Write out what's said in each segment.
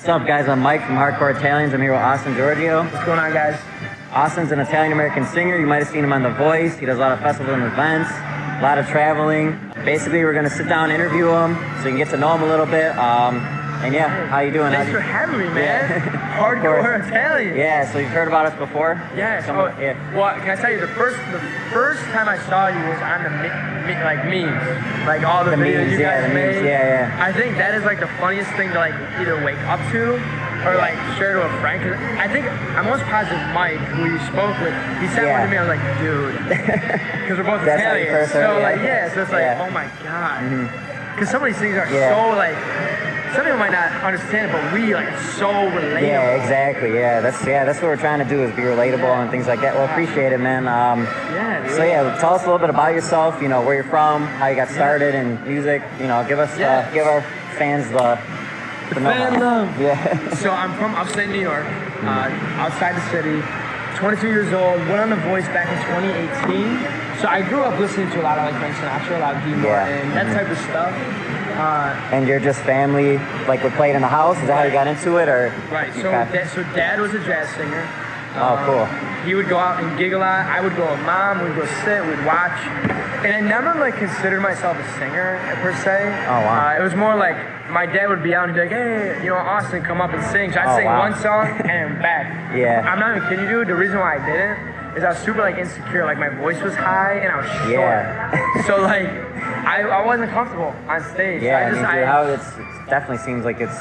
What's up, guys? I'm Mike from Hardcore Italians. I'm here with Austin Giorgio. What's going on, guys? Austin's an Italian-American singer. You might have seen him on The Voice. He does a lot of festivals and events, a lot of traveling. Basically, we're going to sit down and interview him so you can get to know him a little bit. And yeah, how you doing? Thanks for having me, man. Yeah. Hardcore Italian. Yeah, so you've heard about us before? Yeah. Yeah. Well, can I tell you, the first time I saw you was on the memes, like all the videos memes, you guys made. Yeah. I think that is like the funniest thing to like either wake up to or like share to a friend. Cause I think I'm most positive Mike, who you spoke with, he said one to me. I was like, dude, because we're both Italian. So like, so it's like, oh my god, because some of these things are so like. Some people might not understand it, but we like so relatable. Yeah, exactly. That's what we're trying to do is be relatable and things like that. Well, appreciate it, man. So tell us a little bit about yourself. You know, where you're from, how you got started in music. You know, give our fans the fan love. Yeah. So I'm from upstate New York, outside the city. 22 years old. Went on The Voice back in 2018. So I grew up listening to a lot of like Frank Sinatra, a lot of D. Martin, that type of stuff. And you're just family, like we played in the house? Is that how you got into it, or? Right, so Dad was a jazz singer. Oh, cool. He would go out and gig a lot. I would go with Mom, we'd go sit, we'd watch. And I never like considered myself a singer, per se. Oh, wow. It was more like, my dad would be out and he'd be like, hey, you know, Austin, come up and sing. So I'd sing one song and back. Yeah. I'm not even kidding you, dude. The reason why I didn't is I was super like insecure. Like my voice was high and I was short. Yeah. So like, I wasn't comfortable on stage. Yeah, it definitely seems like it's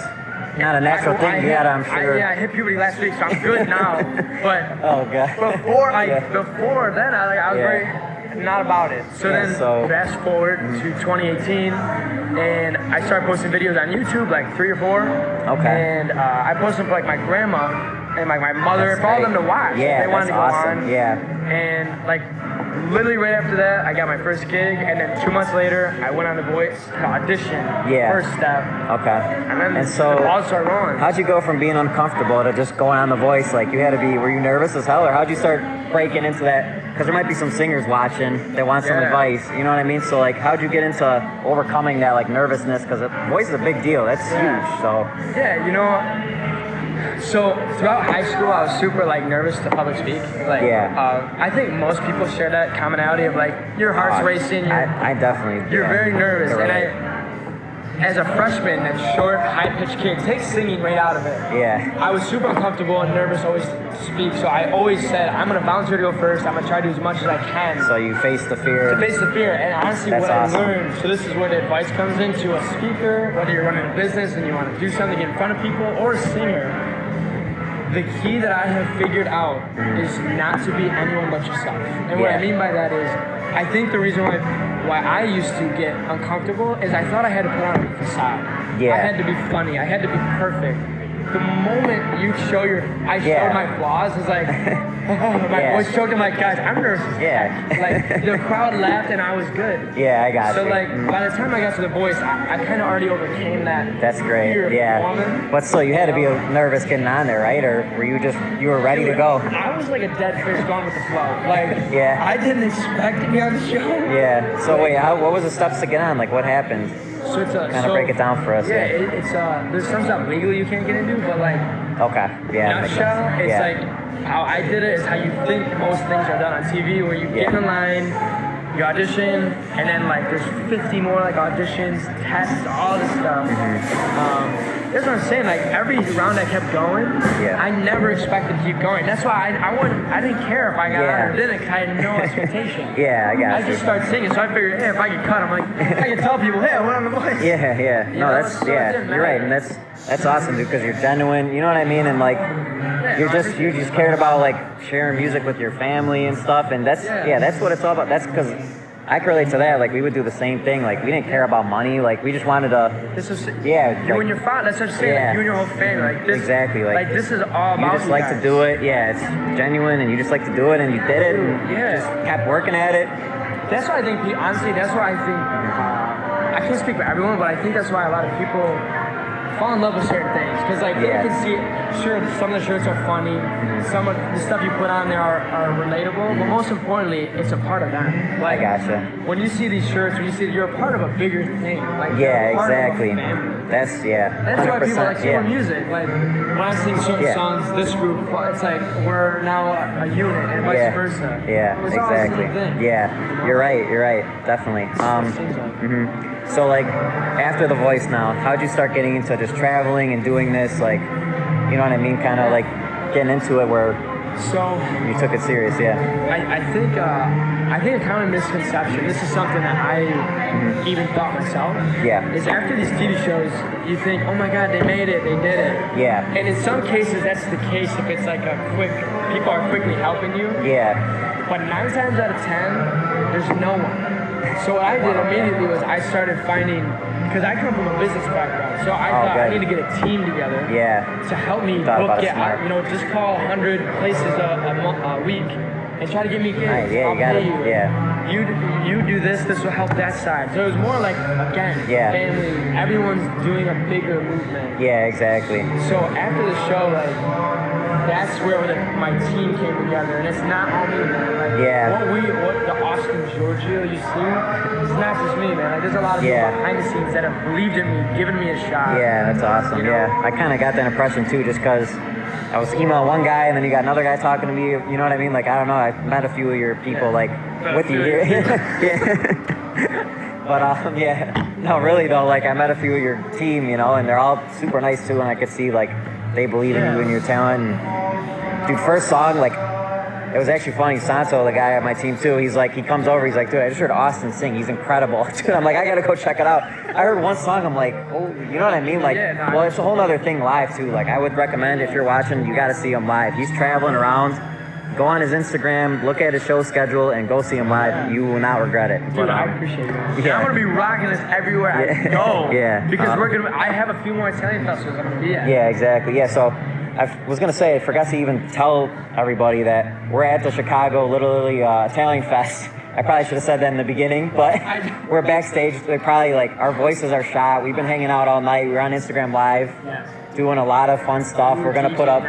not a natural thing yet, I'm sure. I hit puberty last week, so I'm good now. But oh god. Before then, I was very not about it. So then fast forward to 2018, and I started posting videos on YouTube, like 3 or 4. Okay. And I posted them for like my grandma and like my mother, for all them to watch. Yeah, they wanted to go awesome. on. Yeah. And like literally right after that, I got my first gig, and then 2 months later, I went on The Voice to audition. First step. Okay. And then so the balls started rolling. How'd you go from being uncomfortable to just going on The Voice? Like you had to be, were you nervous as hell, or how'd you start breaking into that? Because there might be some singers watching that want some advice, you know what I mean? So like, how'd you get into overcoming that like nervousness? Because Voice is a big deal, that's huge, so. Yeah, you know, so throughout high school, I was super like nervous to public speak. Like, I think most people share that commonality of like your heart's racing. I definitely. You're very nervous, and as a freshman, that short, high-pitched kid takes singing right out of it. Yeah. I was super uncomfortable and nervous always to speak, so I always said, I'm gonna volunteer to go first. I'm gonna try to do as much as I can. So you face the fear. To face the fear, and honestly, what I learned. So this is where the advice comes into a speaker, whether you're running a business and you want to do something in front of people, or a singer. The key that I have figured out is not to be anyone but yourself. And what I mean by that is, I think the reason why I used to get uncomfortable is I thought I had to put on a facade. Yeah. I had to be funny. I had to be perfect. The moment you show I showed my flaws, it's like, my voice choked. I'm like, guys, I'm nervous. Like, the crowd laughed and I was good. Yeah, I got you. So, like, by the time I got to The Voice, I kind of already overcame that. That's great. Fear of performing. But so you had to be nervous getting on there, right? Or were you were ready to go? I was like a dead fish going with the flow. Like, I didn't expect to be on the show. Yeah. So wait, what was the steps to get on? Like, what happened? So it's kind of break it down for us. Yeah, it's there's some stuff legally you can't get into, but like nutshell, it's like how I did it is how you think most things are done on TV, where you get in line, you audition, and then like there's 50 more like auditions, tests, all this stuff. That's what I'm saying. Like every round I kept going, I never expected to keep going. That's why I didn't care if I got on or didn't, because I had no expectation. I just started singing, so I figured, hey, if I get cut, I'm like, I can tell people, hey, I went on The Voice. You're right, and that's awesome, dude, because you're genuine. You know what I mean? And like, you just cared about like sharing music with your family and stuff, and that's what it's all about. That's because I can relate to that. Like, we would do the same thing. Like, we didn't care about money. Like, we just wanted to. You and your father. That's what I'm saying. Like, you and your whole family. Like this. Exactly. Like this is all about you. Just like to do it. Yeah, it's genuine, and you just like to do it, and you did it. And just kept working at it. That's why I think. Honestly, that's why I think. I can't speak for everyone, but I think that's why a lot of people fall in love with certain things because like they can see sure some of the shirts are funny, some of the stuff you put on there are relatable, but most importantly it's a part of them. Like, I gotcha. When you see these shirts, when you see you're a part of a bigger thing. Like exactly. That's 100%, why people like similar music. Like when I sing certain songs, this group, it's like we're now a unit and vice versa. Yeah, it's exactly. Yeah, you're right, definitely. So like after The Voice now, how'd you start getting into just traveling and doing this? Like, you know what I mean? Kind of like getting into it where you took it serious. I think a common misconception, this is something that I even thought myself, is after these TV shows, you think, oh my God, they made it, they did it. Yeah. And in some cases, that's the case if it's like people are quickly helping you. Yeah. But 9 times out of 10, there's no one. So what I did immediately was I started finding, because I come from a business background, so I thought I need to get a team together to help me book, just call 100 places a week and try to get me gigs. I'll pay you. Yeah. You do this will help that side. So it was more like, again, family, everyone's doing a bigger movement. Yeah, exactly. So after the show, like, that's where my team came together, and it's not all me, man. Like, what the Austin Giorgio you see, it's not just me, man. Like, there's a lot of people behind the scenes that have believed in me, given me a shot. Yeah, that's awesome. I kind of got that impression too, just because I was emailing one guy, and then you got another guy talking to me. You know what I mean? Like, I don't know. I met a few of your people, like, with you here. But no, really though. Like, I met a few of your team, and they're all super nice too, and I could see like they believe in you and your talent. And, dude, first song, like, it was actually funny. Sanso, the guy at my team too, he comes over, he's like, dude, I just heard Austin sing. He's incredible. Dude, I'm like, I gotta go check it out. I heard one song, I'm like, oh, you know what I mean? Like, well, it's a whole other thing live too. Like, I would recommend if you're watching, you gotta see him live. He's traveling around. Go on his Instagram, look at his show schedule, and go see him live. You will not regret it. Dude, I appreciate it. I'm gonna be rocking this everywhere I go. Because I have a few more Italian festivals I'm gonna be at. Yeah, exactly. Yeah, so I was gonna say, I forgot to even tell everybody that we're at the Chicago literally Italian Fest. I probably should have said that in the beginning, but we're backstage. They're probably like, our voices are shot. We've been hanging out all night. We're on Instagram Live, doing a lot of fun stuff. We're gonna put up,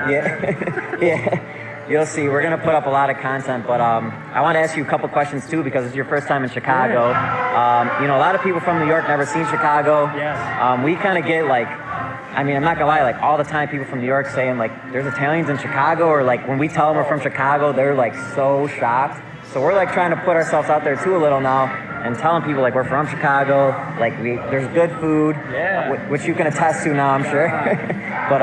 you'll see. We're gonna put up a lot of content, but I want to ask you a couple questions too, because it's your first time in Chicago. A lot of people from New York never seen Chicago. We kind of get like, I mean, I'm not gonna lie, like all the time people from New York saying like, there's Italians in Chicago, or like when we tell them we're from Chicago, they're like so shocked. So we're like trying to put ourselves out there too a little now, and telling people like we're from Chicago, like there's good food, which you can attest to now, I'm sure. But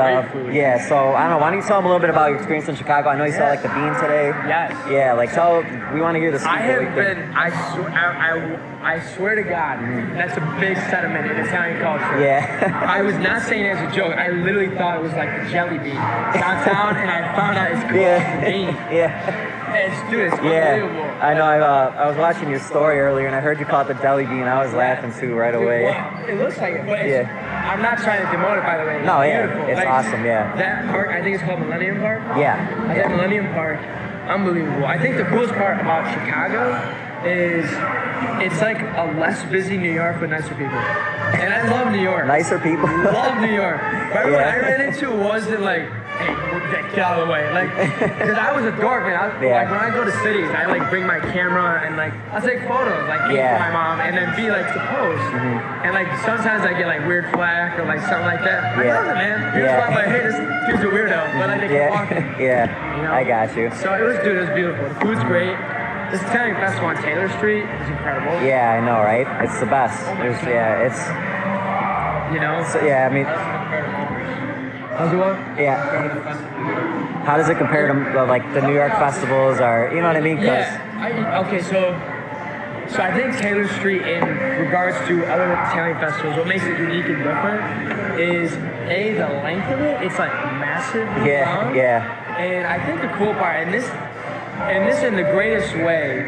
so I don't know. Why don't you tell them a little bit about your experience in Chicago? I know you saw like the Bean today. Yeah, like we want to hear this. I swear to God, that's a big sentiment in Italian culture. Yeah. I was not saying it as a joke. I literally thought it was like the jelly bean downtown, and I found out it's called the bean. It's unbelievable. I know. I was watching your story earlier, and I heard you call it the jelly bean. I was laughing too right away. Well, it looks like it, but I'm not trying to demote it, by the way. It's beautiful. It's awesome. That park, I think it's called Millennium Park. I think Millennium Park, unbelievable. I think the coolest part about Chicago is it's like a less busy New York with nicer people. And I love New York. Nicer people. Love New York. But what I ran into wasn't like, hey, get out of the way. Like, because I was a dork, man. Like, when I go to cities, I like bring my camera and like, I'll take photos, like, for my mom, and then be like, to post. And like, sometimes I get like weird flack or like something like that. I love it, man. I'm like, hey, this dude's a weirdo. But like, they keep walking. I got you. So it was beautiful. The food's great. This Italian festival on Taylor Street is incredible. Yeah, I know, right? It's the best. It's. So, I mean. How's it work? How does it compare to like the New York festivals, or you know what I mean? So I think Taylor Street, in regards to other Italian festivals, what makes it unique and different is the length of it. It's like massive. Long. And I think the cool part, and this in the greatest way,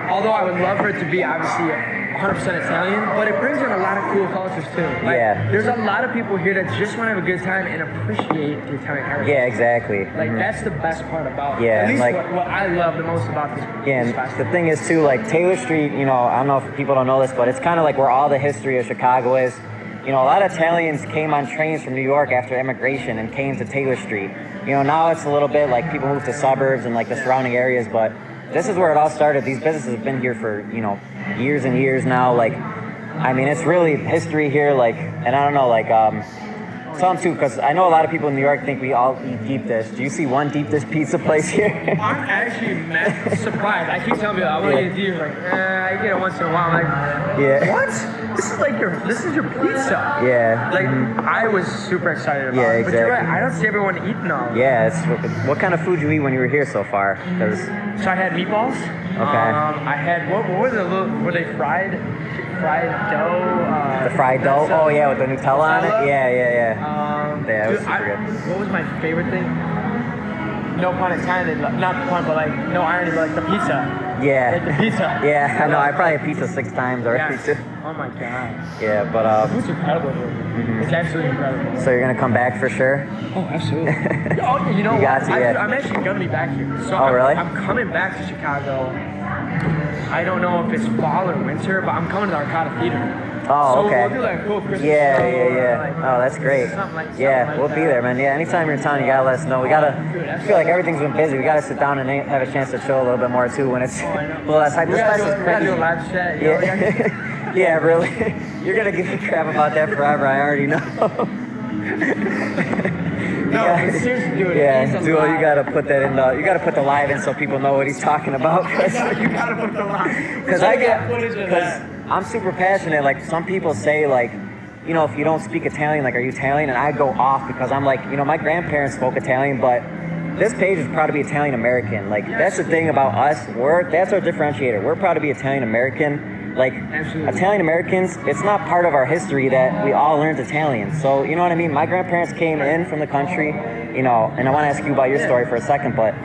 although I would love for it to be obviously 100% Italian, but it brings in a lot of cool cultures too. Like, there's a lot of people here that just want to have a good time and appreciate the Italian heritage. Yeah, exactly. Like that's the best part about it. At least like, what I love the most about this festival. The thing is too, like Taylor Street, I don't know if people don't know this, but it's kind of like where all the history of Chicago is. you know, a lot of Italians came on trains from New York after immigration and came to Taylor Street. You know, now it's a little bit like people move to suburbs and like the surrounding areas, but this is where it all started. These businesses have been here for, you know, years and years now. Like, I mean, it's really history here. Like, and I don't know, like, tell them too, because I know a lot of people in New York think we all eat deep dish. Do you see one deep dish pizza place here? I'm actually surprised. I keep telling people I want to eat deep dish. Like, I get it once in a while. I'm like, yeah. What? This is your pizza. Yeah. Like, I was super excited about it. Exactly. But you're right, I don't see everyone eating all of it. Yeah, it's, what kind of food you eat when you were here so far? So I had meatballs. Okay. I had, what were the little, were they fried dough? The fried dough? Oh yeah, with the Nutella on it? Yeah. Yeah, it was super good. What was my favorite thing? No pun intended, not pun, but like, no irony, but like the pizza. Yeah. Like the pizza. Yeah, I know, I probably had pizza 6 times already too. Oh my god. Yeah, but the food's incredible here. It's absolutely incredible. So you're gonna come back for sure? Oh, absolutely. Oh, you know You got to, yeah. I'm actually gonna be back here. So oh, really? I'm coming back to Chicago. I don't know if it's fall or winter, but I'm coming to the Arcata Theater. Oh, okay. So we'll do like a cool Christmas yeah. Like, oh, that's great. We'll be there, man. Yeah, anytime you're in town, you gotta let us know. I feel like everything's been busy. We gotta sit down and have a chance to chill a little bit more too when it's a little less hype. We gotta do a live chat. Yeah. Yeah, really. You're gonna give me crap about that forever. I already know. No, seriously, dude. Yeah, Duo, you gotta put that in you gotta put the live in so people know what he's talking about. You gotta put the live. Because I'm super passionate. Like, some people say, like, you know, if you don't speak Italian, like, are you Italian? And I go off because I'm like, you know, my grandparents spoke Italian, but this page is proud to be Italian American. Like, that's the thing about us. That's our differentiator. We're proud to be Italian American. Like, Italian Americans, it's not part of our history that we all learned Italian. So, you know what I mean? My grandparents came in from the country, you know, and I want to ask you about your story for a second, but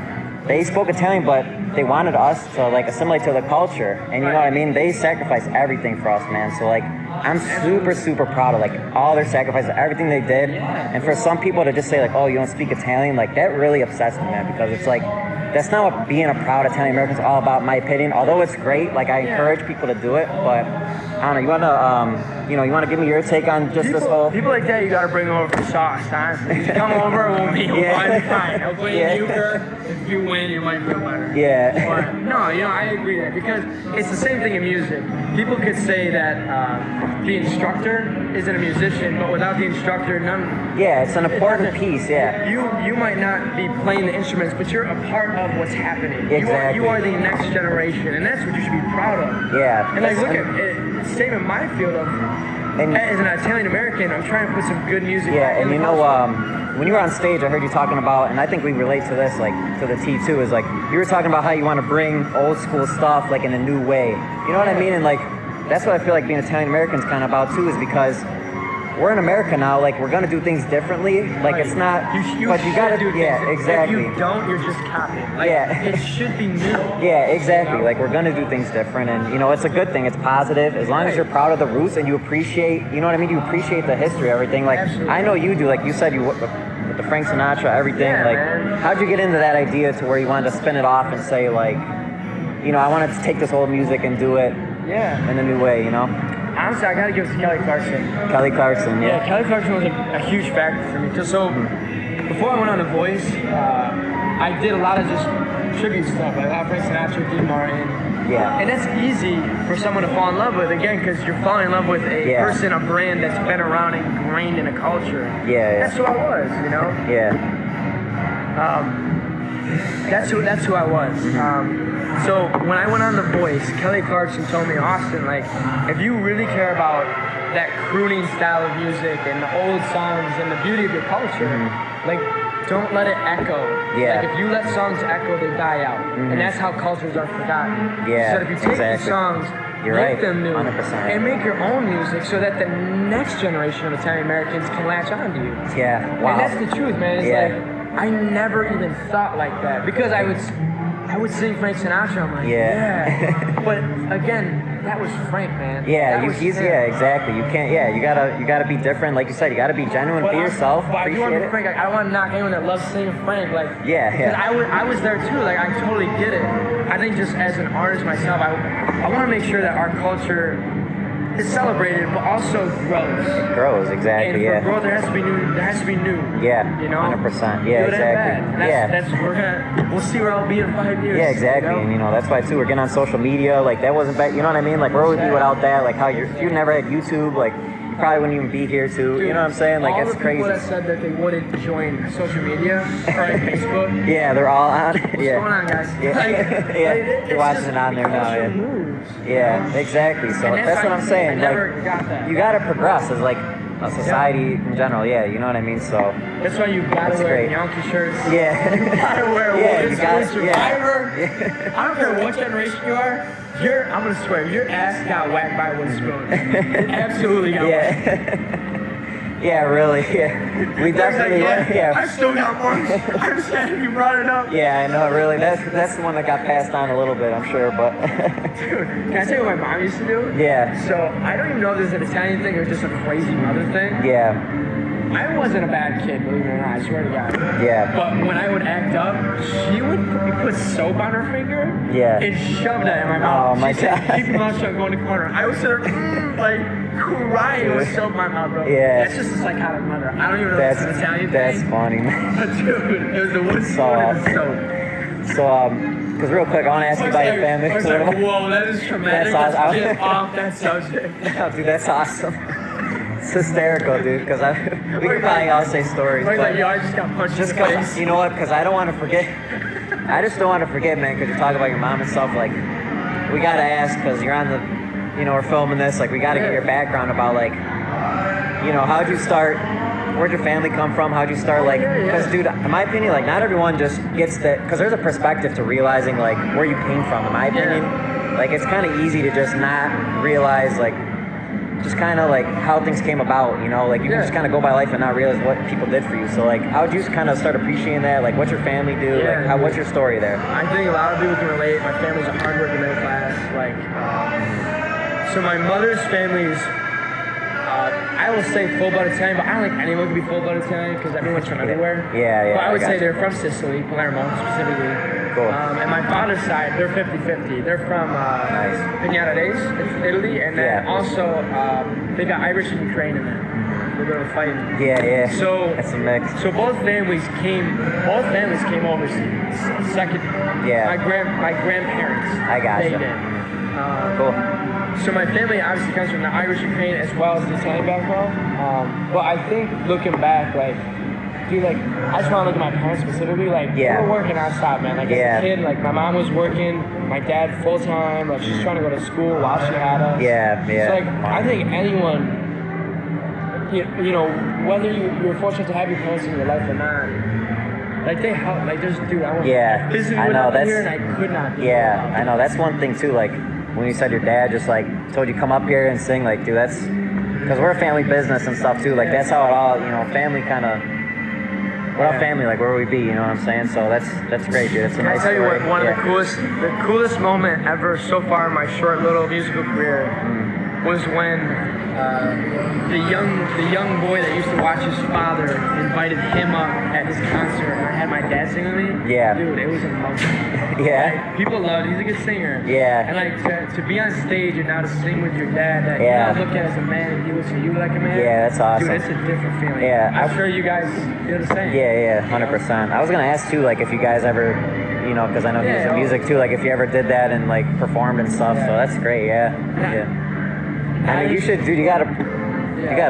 they spoke Italian, but they wanted us to, like, assimilate to the culture. And you know what I mean? They sacrificed everything for us, man. So, like, I'm super, super proud of, like, all their sacrifices, everything they did. And for some people to just say, like, oh, you don't speak Italian, like, that really upsets me, man, because it's like, that's not what being a proud Italian American is all about, in my opinion. Although it's great, like, I encourage people to do it, but I don't know. You wanna give me your take on just this whole? People like that, you gotta bring over for sauce, huh? Come over, we'll be one fine. I'll play euchre. If you win, you might feel better. Yeah. But no, you know, I agree there because it's the same thing in music. People could say that the instructor isn't a musician, but without the instructor, none. Yeah, it's an important piece. Yeah. You might not be playing the instruments, but you're a part of what's happening. Exactly. You are the next generation, and that's what you should be proud of. Yeah. And like, look at it, same in my field of. As an Italian American, I'm trying to put some good music. Yeah, and you know, when you were on stage, I heard you talking about, and I think we relate to this, like, to the T too, is like, you were talking about how you want to bring old school stuff, like, in a new way. You know what I mean? And, like, that's what I feel like being Italian American is kind of about too, is because we're in America now, like, we're gonna do things differently. Like, it's not, but you gotta do, yeah, exactly. If you don't, you're just copying. Like, yeah. It should be new. Yeah, exactly. Like, we're gonna do things different, and, you know, it's a good thing. It's positive. As long as you're proud of the roots and you appreciate, you know what I mean? You appreciate the history, everything. Like, I know you do. Like, you said, with the Frank Sinatra, everything. Yeah, like, man. How'd you get into that idea to where you wanted to spin it off and say, like, you know, I wanted to take this old music and do it in a new way, you know? Honestly, I gotta give it to Kelly Clarkson. Kelly Clarkson, yeah. Yeah, Kelly Clarkson was a huge factor for me. So, before I went on The Voice, I did a lot of just tribute stuff, like Frank Sinatra, Dean Martin. Yeah. And that's easy for someone to fall in love with, again, because you're falling in love with a person, a brand that's been around and ingrained in a culture. Yeah. That's who I was, you know? Yeah. That's who I was. So when I went on The Voice, Kelly Clarkson told me, Austin, like, if you really care about that crooning style of music and the old songs and the beauty of your culture, like, don't let it echo. Yeah. Like, if you let songs echo, they die out. And that's how cultures are forgotten. Yeah, So if you take these songs, make them new, 100%. and make your own music so that the next generation of Italian Americans can latch on to you. Yeah, wow. And that's the truth, man. It's like, I never even thought like that because I would sing Frank Sinatra. I'm like, yeah. But again, that was Frank, man. Yeah, exactly. You can't. Yeah, you gotta be different. Like you said, you gotta be genuine, be yourself. But I do want to be Frank. Like, I don't want to knock anyone that loves singing Frank. Like, because I was there too. Like, I totally get it. I think just as an artist myself, I want to make sure that our culture is celebrated, but also grows. It grows, exactly. And for growth, there has to be new. There has to be new. Yeah. You know. 100%. Yeah, exactly. We'll see where I'll be in 5 years. Yeah, exactly. You know? And that's why too we're getting on social media. Like that wasn't back. You know what I mean? Like where would be without that? Like how if you never had YouTube, like you probably wouldn't even be here too. Dude, you know what I'm saying? Like it's crazy. All the people that said that they wouldn't join social media or like Facebook. Yeah, they're all on. What's going on, guys? Yeah, you're watching it on there now. Yeah, exactly. So that's what I'm saying. Like you gotta progress as like a society in general. Yeah, you know what I mean. So that's why you gotta wear Yankee shirts. Yeah, you gotta wear Survivor. Yeah. I don't care what generation you are. I'm gonna swear, your ass got whacked by a wooden spoon. Absolutely got whacked. Yeah, really. Yeah, we definitely. I still got marks. I'm sad you brought it up. Yeah, I know. Really, that's the one that got passed on a little bit, I'm sure. But dude, can I tell you what my mom used to do? Yeah. So I don't even know if this is an Italian thing or just a crazy mother thing. Yeah. I wasn't a bad kid, believe it or not, I swear to God. Yeah. But when I would act up, she would put soap on her finger and shove that in my mouth. Oh my God. Keep your mouth shut, go in the corner. I was there, like, crying with soap in my mouth, bro. Yeah. That's just a psychotic mother. I don't even know if it's an Italian thing. That's funny, man. But dude, it was the wood spoon and the soap. So, because real quick, I want to ask you about your family. I was like, whoa, that is traumatic. That's awesome. Let's get off that subject. No, dude, that's awesome. It's hysterical, dude, because we could probably all say stories. But but yo, I just got punched just in the face. You know what? Because I don't want to forget. I just don't want to forget, man, because you talk about your mom and stuff. Like, we got to ask, because you're on the, we're filming this. Like, we got to get your background about, like, how'd you start? Where'd your family come from? How'd you start? Like, because, dude, in my opinion, like, not everyone just gets that. Because there's a perspective to realizing, like, where you came from, in my opinion. Like, it's kind of easy to just not realize, like, just kind of like how things came about, like you can just kind of go by life and not realize what people did for you. So like, how would you kind of start appreciating that? Like, what's your family do? What's your story there? I think a lot of people can relate. My family's a hardworking middle class. Like, so my mother's family's, I will say full-blood Italian, but I don't think anyone can be full-blood Italian because everyone's from everywhere. Yeah. But I would say they're from Sicily, Palermo specifically. Cool. And my father's side, they're 50-50. They're from Pignata Days, it's Italy, and then also they got Irish and Ukraine in there. A little bit of fighting. Yeah. So that's a mix. So both families came overseas. Second. Yeah. My grandparents. I got you. They did. Cool. So my family obviously comes from the Irish Ukraine as well as the Italian background. But I think looking back, like, dude, like, I just want to look at my parents specifically. Like, they were working nonstop, man. Like, as a kid, like, my mom was working, my dad full time. Like, she's trying to go to school while she had us. Yeah. So, like, I think anyone, whether you're fortunate to have your parents in your life or not, like, they help. Like, there's, dude, I physically I know that's here and I could not. I know that's one thing too. Like, when you said your dad just like told you come up here and sing, like, dude, that's because we're a family business and stuff too. Like, that's how it all, family kind of. Without family, like, where would we be? You know what I'm saying? So that's great, dude. It's a nice story. Can I tell you what? One of the coolest moment ever so far in my short little musical career was when the young boy that used to watch his father invited him up at his concert, and I had my dad sing with me. Yeah. Dude, it was emotional. Yeah. Like, people loved it. He's a good singer. Yeah. And like to be on stage and now to sing with your dad that you now look at as a man and he looks at you like a man. Yeah, that's awesome. Dude, it's a different feeling. Yeah. I'm sure you guys feel the same. Yeah, 100%. I was gonna ask too, like, if you guys ever, because I know he's in music too, like if you ever did that and like performed and stuff. So that's great. Yeah. I mean, you should, dude. You gotta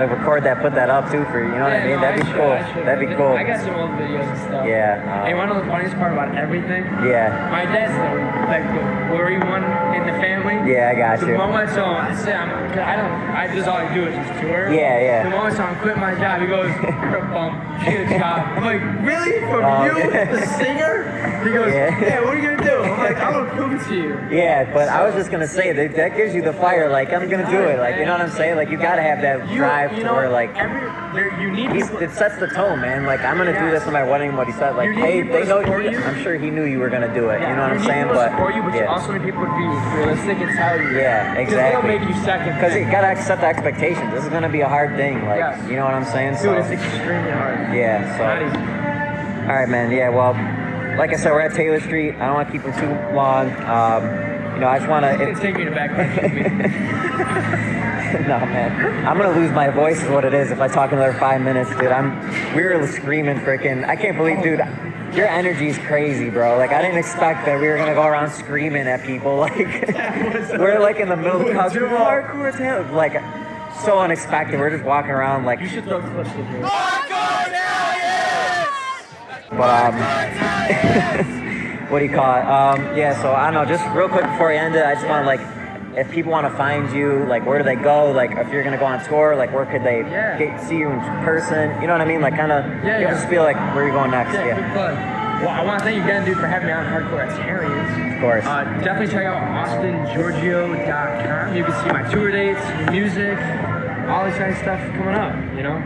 record that, put that up too for you know what I mean. That'd be cool. That'd be cool. I got some old videos and stuff. Yeah. And you want to know the funniest part about everything? Yeah. My dad's the worry one in the family. Yeah, I got you. The moment I say this is all I do is just tour. Yeah. The moment I'm quitting my job, he goes, "You're a bum. Get a job." I'm like, "Really? From you, the singer?" He goes, "Yeah. What are you gonna do?" I'm like, "I'm gonna prove it to you." Yeah, but I was just gonna say that gives you the fire. Like, I'm gonna do it. Like, you know what I'm saying? Like, you gotta have that drive to where like you need it sets the tone, man. Like, I'm gonna do this no matter what he said. Like, hey, they know you. I'm sure he knew you were gonna do it. You know what I'm saying? But you also need people to be realistic and tell you. Yeah, exactly. Because they'll make you second. Because you gotta accept the expectations. This is gonna be a hard thing. Like, you know what I'm saying? Dude, it's extremely hard. Yeah. So. Not easy. All right, man. Yeah. Well, like I said, we're at Taylor Street. I don't want to keep them too long. I just want to. Take me to back. No, man. I'm gonna lose my voice is what it is if I talk another 5 minutes, dude. We were screaming freaking. I can't believe, dude. Your energy is crazy, bro. Like, I didn't expect that we were gonna go around screaming at people. Like, we're like in the middle of the country. Hardcore as hell. Like, so unexpected. We're just walking around like. You should throw clips in here. But what do you call it? Yeah. So I don't know. Just real quick before I end it, I just want to like, if people want to find you, like, where do they go? Like, if you're gonna go on tour, like, where could they see you in person? You know what I mean? Like, kind of give us a feel like where you're going next. Yeah. Good plug. Well, I want to thank you again, dude, for having me on Hardcore Atarians. Of course. Definitely check out austingiorgio.com. You can see my tour dates, music, all this kind of stuff coming up, you know?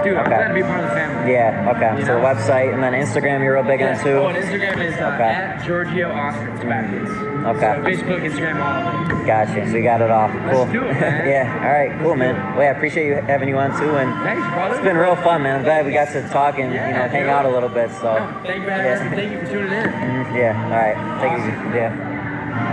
Dude, I'm glad to be part of the family. Yeah, okay. So the website, and then Instagram you're real big on too? Oh, and Instagram is at Giorgio Austin. It's backwards. Okay. So Facebook, Instagram, all of them. Gotcha. So you got it all. Cool. Let's do it, man. Yeah. All right. Cool, man. Well, yeah, I appreciate you having you on too, and thanks, brother. It's been real fun, man. I'm glad we got to talk and hang out a little bit. So. No, thank you for having us. Thank you for tuning in. Yeah. All right. Take it easy. Yeah.